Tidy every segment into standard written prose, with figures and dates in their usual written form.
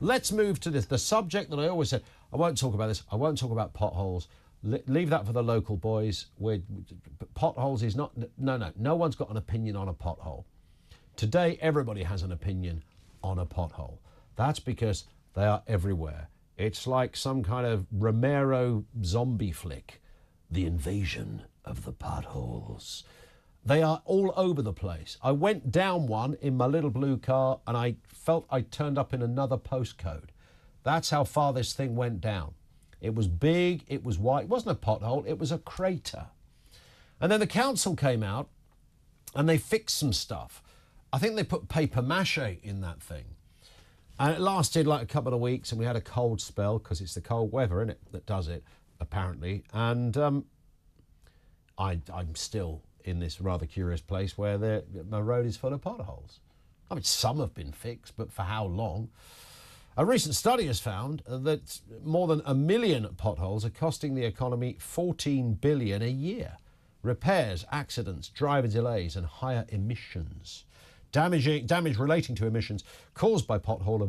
Let's move to the subject that I always said, I won't talk about this, I won't talk about potholes. Leave that for the local boys. Potholes is not, no one's got an opinion on a pothole. Today, everybody has an opinion on a pothole. That's because they are everywhere. It's like some kind of Romero zombie flick, The Invasion of the Potholes. They are all over the place. I went down one in my little blue car and I felt I turned up in another postcode. That's how far this thing went down. It was big, it was wide. It wasn't a pothole, it was a crater. And then the council came out and they fixed some stuff. I think they put paper mache in that thing. And it lasted like a couple of weeks and we had a cold spell because it's the cold weather, isn't it, that does it, apparently. And I'm still in this rather curious place where my road is full of potholes. I mean, some have been fixed, but for how long? A recent study has found that more than 1 million potholes are costing the economy $14 billion a year. Repairs, accidents, driver delays and higher emissions. Damage relating to emissions caused by pothole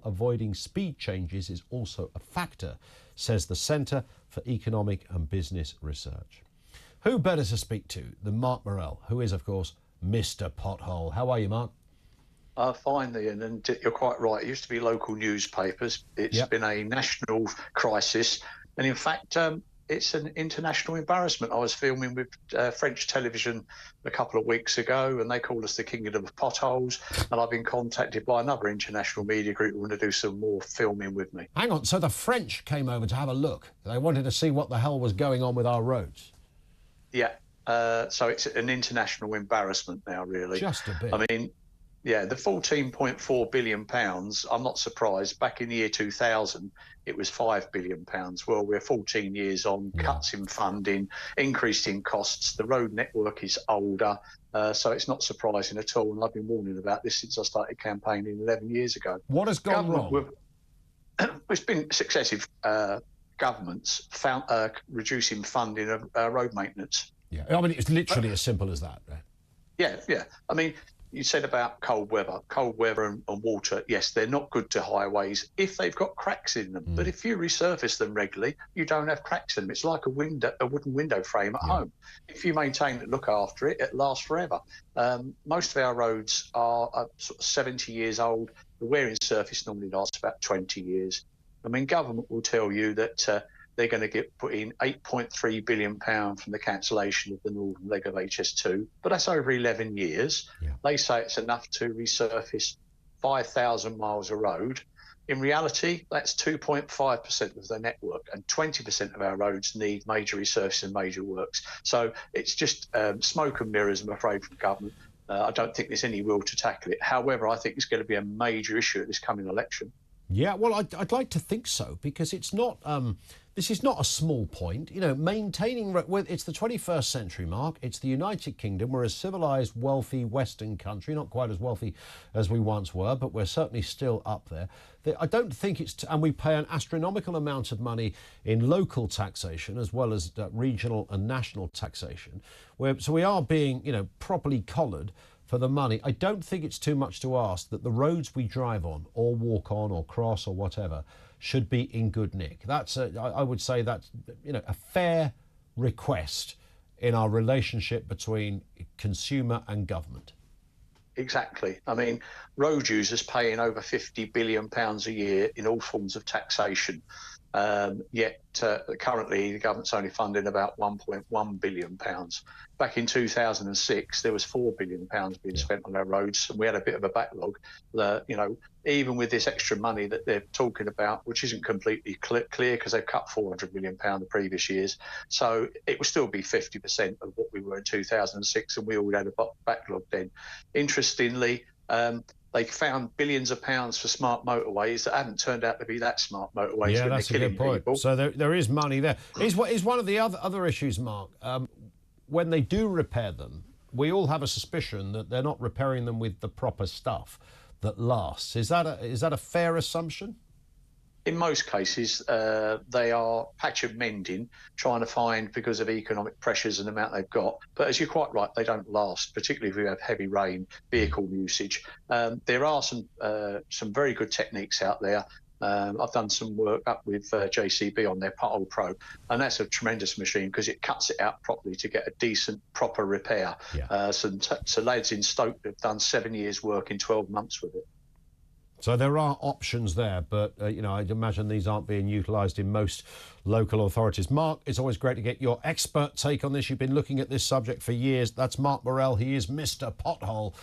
avoiding speed changes is also a factor, says the Centre for Economic and Business Research. Who better to speak to than Mark Morrell, who is, of course, Mr Pothole. How are you, Mark? Fine, Ian, and you're quite right. It used to be local newspapers. It's been a national crisis, and in fact, it's an international embarrassment. I was filming with French television a couple of weeks ago, and they called us the Kingdom of Potholes, and I've been contacted by another international media group who want to do some more filming with me. Hang on, so the French came over to have a look. They wanted to see what the hell was going on with our roads. Yeah, so it's an international embarrassment now, really. Just a bit. I mean, yeah, the £14.4 billion, I'm not surprised. Back in the year 2000, it was £5 billion. Well, we're 14 years on, cuts in funding, increase in costs. The road network is older, so it's not surprising at all. And I've been warning about this since I started campaigning 11 years ago. What has gone wrong? It's been successive governments reducing funding of road maintenance. Yeah, I mean, it's literally as simple as that, right? Yeah. I mean, you said about cold weather and water. Yes, they're not good to highways if they've got cracks in them. But if you resurface them regularly, you don't have cracks in them. It's like a wooden window frame at home. If you maintain it, look after it, it lasts forever. Most of our roads are sort of 70 years old. The wearing surface normally lasts about 20 years. I mean, government will tell you that they're going to get put in £8.3 billion from the cancellation of the northern leg of HS2, but that's over 11 years. Yeah. They say it's enough to resurface 5,000 miles of road. In reality, that's 2.5% of the network, and 20% of our roads need major resurfacing and major works. So it's just smoke and mirrors, I'm afraid, from government. I don't think there's any will to tackle it. However, I think it's going to be a major issue at this coming election. Yeah, well, I'd like to think so, because it's not. This is not a small point. You know, maintaining. It's the 21st century, Mark. It's the United Kingdom. We're a civilised, wealthy Western country. Not quite as wealthy as we once were, but we're certainly still up there. I don't think it's. And we pay an astronomical amount of money in local taxation as well as regional and national taxation. So we are being, properly collared for the money. I don't think it's too much to ask that the roads we drive on or walk on or cross or whatever should be in good nick. I would say that's, a fair request in our relationship between consumer and government. Exactly. I mean, road users paying over £50 billion a year in all forms of taxation. Yet currently the government's only funding about £1.1 billion. Back in 2006, there was £4 billion being spent on our roads, and we had a bit of a backlog. Even with this extra money that they're talking about, which isn't completely clear because they've cut £400 million the previous years, so it will still be 50% of what we were in 2006, and we all had a backlog then. Interestingly, they found billions of pounds for smart motorways that haven't turned out to be that smart motorways. Yeah, that's a good point. People. So there is money there. Is one of the other issues, Mark, when they do repair them, we all have a suspicion that they're not repairing them with the proper stuff that lasts. Is that a fair assumption? in most cases, they are patch and mending, trying to find because of economic pressures and the amount they've got. But as you're quite right, they don't last, particularly if you have heavy rain, vehicle usage. There are some very good techniques out there. I've done some work up with JCB on their Pothole Pro, and that's a tremendous machine because it cuts it out properly to get a decent, proper repair. Yeah. So lads in Stoke have done 7 years' work in 12 months with it. So there are options there, but, I'd imagine these aren't being utilised in most local authorities. Mark, it's always great to get your expert take on this. You've been looking at this subject for years. That's Mark Morrell. He is Mr Pothole.